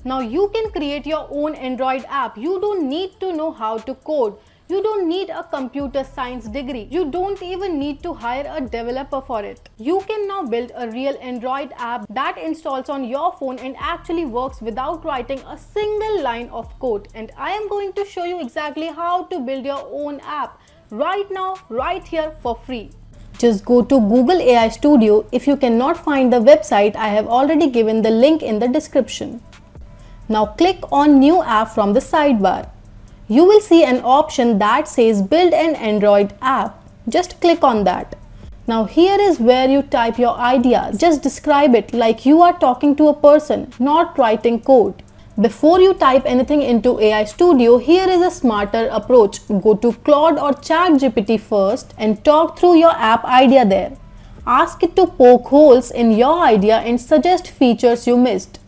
Now you can create your own Android app. You don't need to know how to code. You don't need a computer science degree. You don't even need to hire a developer for it. You can now build a real Android app that installs on your phone and actually works without writing a single line of code. And I am going to show you exactly how to build your own app right now, right here for free. Just go to Google AI Studio. If you cannot find the website, I have already given the link in the description. Now click on New App from the sidebar. You will see an option that says Build an Android app. Just click on that. Now here is where you type your ideas. Just describe it like you are talking to a person, not writing code. Before you type anything into AI Studio, here is a smarter approach. Go to Claude or ChatGPT first and talk through your app idea there. Ask it to poke holes in your idea and suggest features you missed.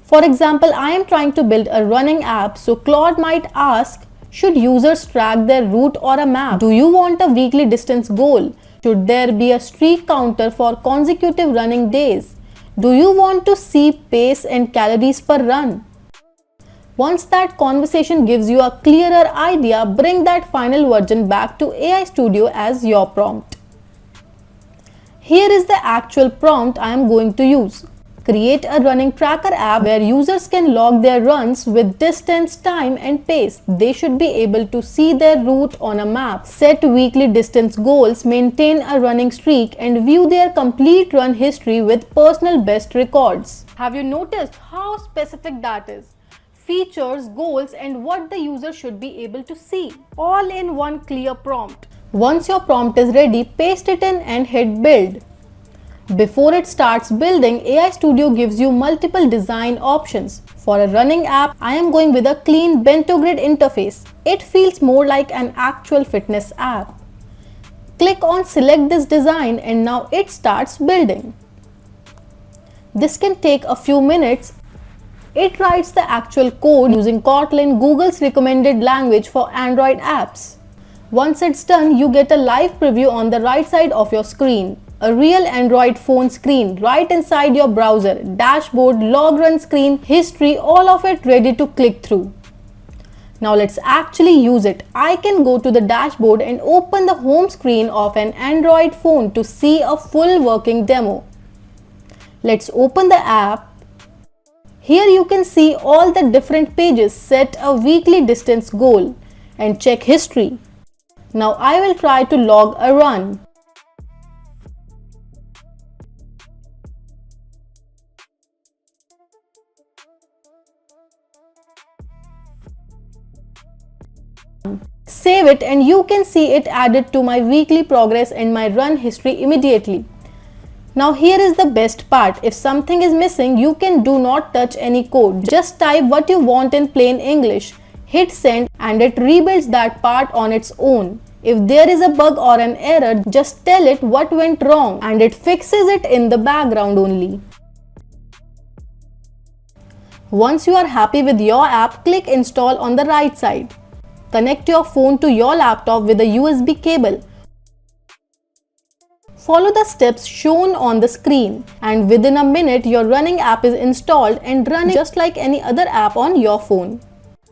For example, I am trying to build a running app, so Claude might ask, should users track their route or a map? Do you want a weekly distance goal? Should there be a streak counter for consecutive running days? Do you want to see pace and calories per run? Once that conversation gives you a clearer idea, bring that final version back to AI Studio as your prompt. Here is the actual prompt I am going to use. Create a running tracker app where users can log their runs with distance, time and pace. They should be able to see their route on a map, set weekly distance goals, maintain a running streak and view their complete run history with personal best records. Have you noticed how specific that is? Features, goals and what the user should be able to see, all in one clear prompt. Once your prompt is ready, paste it in and hit build. Before it starts building, AI Studio gives you multiple design options. For a running app, I am going with a clean bento grid interface. It feels more like an actual fitness app. Click on select this design and now it starts building. This can take a few minutes. It writes the actual code using Kotlin, Google's recommended language for Android apps. Once it's done, you get a live preview on the right side of your screen. A real Android phone screen right inside your browser, dashboard, log run screen, history, all of it ready to click through. Now let's actually use it. I can go to the dashboard and open the home screen of an Android phone to see a full working demo. Let's open the app. Here you can see all the different pages, set a weekly distance goal and check history. Now I will try to log a run. Save it and you can see it added to my weekly progress and my run history immediately. Now here is the best part. If something is missing, you can do not touch any code. Just type what you want in plain English, hit send and it rebuilds that part on its own. If there is a bug or an error, just tell it what went wrong and it fixes it in the background only. Once you are happy with your app, click install on the right side. Connect your phone to your laptop with a USB cable. Follow the steps shown on the screen and within a minute your running app is installed and running just like any other app on your phone.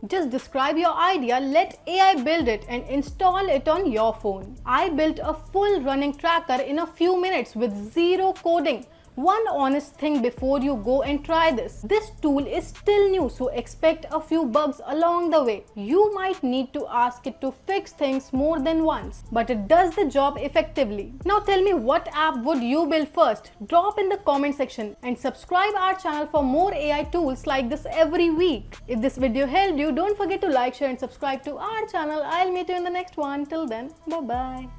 Just describe your idea, let AI build it and install it on your phone. I built a full running tracker in a few minutes with zero coding. One honest thing before you go and try this. This tool is still new, so expect a few bugs along the way. You might need to ask it to fix things more than once, but it does the job effectively. Now tell me, what app would you build first? Drop in the comment section and subscribe our channel for more AI tools like this every week. If this video helped you, don't forget to like, share and subscribe to our channel. I'll meet you in the next one. Till then, bye bye.